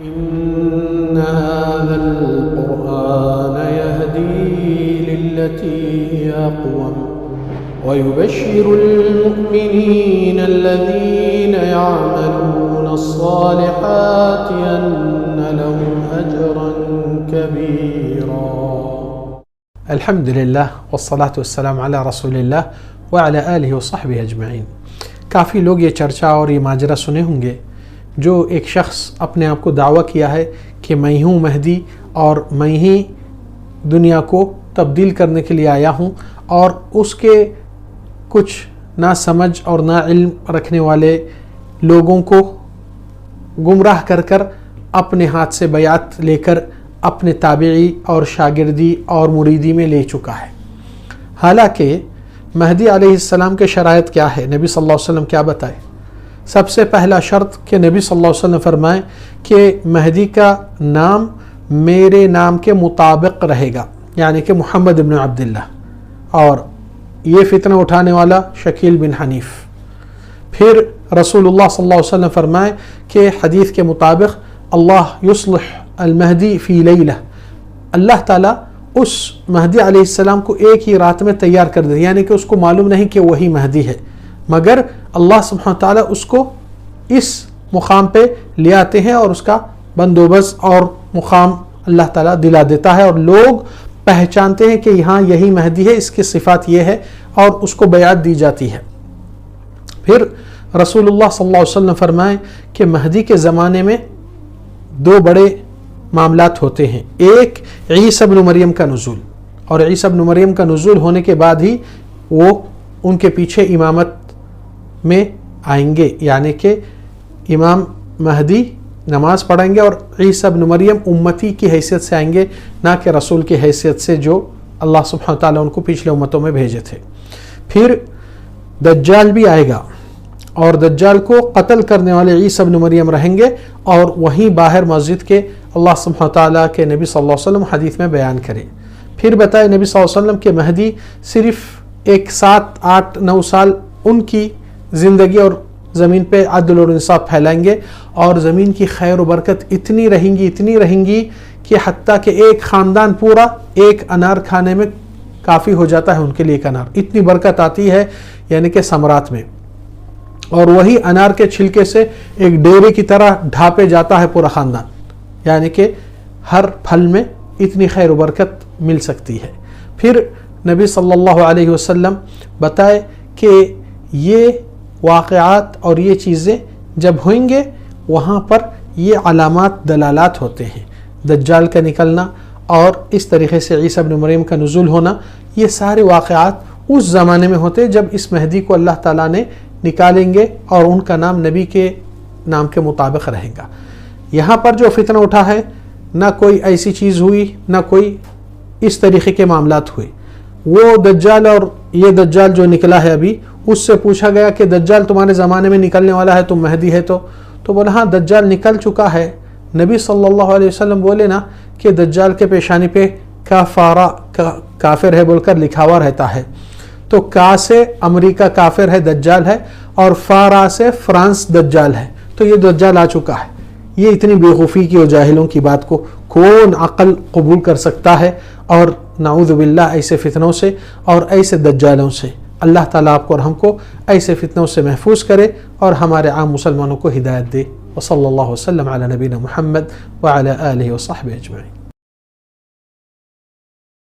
إن هذا القرآن يهدي للتي هي أقوم ويبشر المؤمنين الذين يعملون الصالحات أن لهم أجرا كبيرا. الحمد لله والصلاة والسلام على رسول اللہ وعلى آلہ وصحبہ اجمعین. کافی لوگ یہ چرچا اور یہ ماجرہ سنے ہوں گے جو ایک شخص اپنے آپ کو دعویٰ کیا ہے کہ میں ہوں مہدی اور میں ہی دنیا کو تبدیل کرنے کے لیے آیا ہوں، اور اس کے کچھ نہ سمجھ اور نہ علم رکھنے والے لوگوں کو گمراہ کر کر اپنے ہاتھ سے بیعت لے کر اپنے تابعی اور شاگردی اور مریدی میں لے چکا ہے. حالانکہ مہدی علیہ السلام کے شرائط کیا ہے؟ نبی صلی اللہ علیہ وسلم کیا بتائے؟ سب سے پہلا شرط کہ نبی صلی اللہ علیہ وسلم فرمائیں کہ مہدی کا نام میرے نام کے مطابق رہے گا، یعنی کہ محمد بن عبداللہ، اور یہ فتنہ اٹھانے والا شکیل بن حنیف. پھر رسول اللہ صلی اللہ علیہ وسلم فرمائیں کہ حدیث کے مطابق اللہ یصلح المہدی فی لیلہ، اللہ تعالیٰ اس مہدی علیہ السلام کو ایک ہی رات میں تیار کر دے، یعنی کہ اس کو معلوم نہیں کہ وہی مہدی ہے، مگر اللہ سبحانہ تعالیٰ اس کو اس مقام پہ لے آتے ہیں اور اس کا بندوبست اور مقام اللہ تعالیٰ دلا دیتا ہے، اور لوگ پہچانتے ہیں کہ یہاں یہی مہدی ہے، اس کی صفات یہ ہے، اور اس کو بیعت دی جاتی ہے. پھر رسول اللہ صلی اللہ علیہ وسلم فرمائیں کہ مہدی کے زمانے میں دو بڑے معاملات ہوتے ہیں. ایک عیسیٰ ابن مریم کا نزول، اور عیسیٰ ابن مریم کا نزول ہونے کے بعد ہی وہ ان کے پیچھے امامت میں آئیں گے، یعنی کہ امام مہدی نماز پڑھیں گے اور عیسیٰ ابن مریم امتی کی حیثیت سے آئیں گے، نہ کہ رسول کی حیثیت سے جو اللہ سبحانہ تعالیٰ ان کو پچھلے امتوں میں بھیجے تھے. پھر دجال بھی آئے گا، اور دجال کو قتل کرنے والے عیسیٰ ابن مریم رہیں گے، اور وہیں باہر مسجد کے اللہ سبحانہ تعالیٰ کے نبی صلی اللہ علیہ وسلم حدیث میں بیان کرے. پھر بتائے نبی صلی اللہ علیہ وسلم کہ مہدی صرف 7 8 9 سال ان کی زندگی اور زمین پہ عدل اور انصاف پھیلائیں گے، اور زمین کی خیر و برکت اتنی رہیں گی کہ حتیٰ کہ ایک خاندان پورا ایک انار کھانے میں کافی ہو جاتا ہے ان کے لیے. ایک انار اتنی برکت آتی ہے یعنی کہ ثمرات میں، اور وہی انار کے چھلکے سے ایک ڈیرے کی طرح ڈھانپے جاتا ہے پورا خاندان، یعنی کہ ہر پھل میں اتنی خیر و برکت مل سکتی ہے. پھر نبی صلی اللہ علیہ وسلم بتائے کہ یہ واقعات اور یہ چیزیں جب ہوئیں گے وہاں پر یہ علامات دلالات ہوتے ہیں، دجال کا نکلنا اور اس طریقے سے عیسیٰ ابن مریم کا نزول ہونا، یہ سارے واقعات اس زمانے میں ہوتے جب اس مہدی کو اللہ تعالیٰ نے نکالیں گے اور ان کا نام نبی کے نام کے مطابق رہے گا. یہاں پر جو فتنہ اٹھا ہے، نہ کوئی ایسی چیز ہوئی، نہ کوئی اس طریقے کے معاملات ہوئے. وہ دجال اور یہ دجال جو نکلا ہے ابھی، اس سے پوچھا گیا کہ دجال تمہارے زمانے میں نکلنے والا ہے، تم مہدی ہے تو بولا ہاں دجال نکل چکا ہے. نبی صلی اللہ علیہ وسلم بولے نا کہ دجال کے پیشانی پہ کافارہ کافر ہے بول کر لکھا ہوا رہتا ہے. تو کا سے امریکہ کافر ہے دجال ہے، اور فارا سے فرانس دجال ہے، تو یہ دجال آ چکا ہے. یہ اتنی بیوقوفی کی اور جاہلوں کی بات کو کون عقل قبول کر سکتا ہے؟ اور نعوذ باللہ ایسے فتنوں سے اور ایسے دجالوں سے. اللہ تعالیٰ آپ کو اور ہم کو ایسے فتنوں سے محفوظ کرے اور ہمارے عام مسلمانوں کو ہدایت دے. وصلی اللہ وسلم علی نبینا محمد وعلی آلہ وصحبہ اجمعین.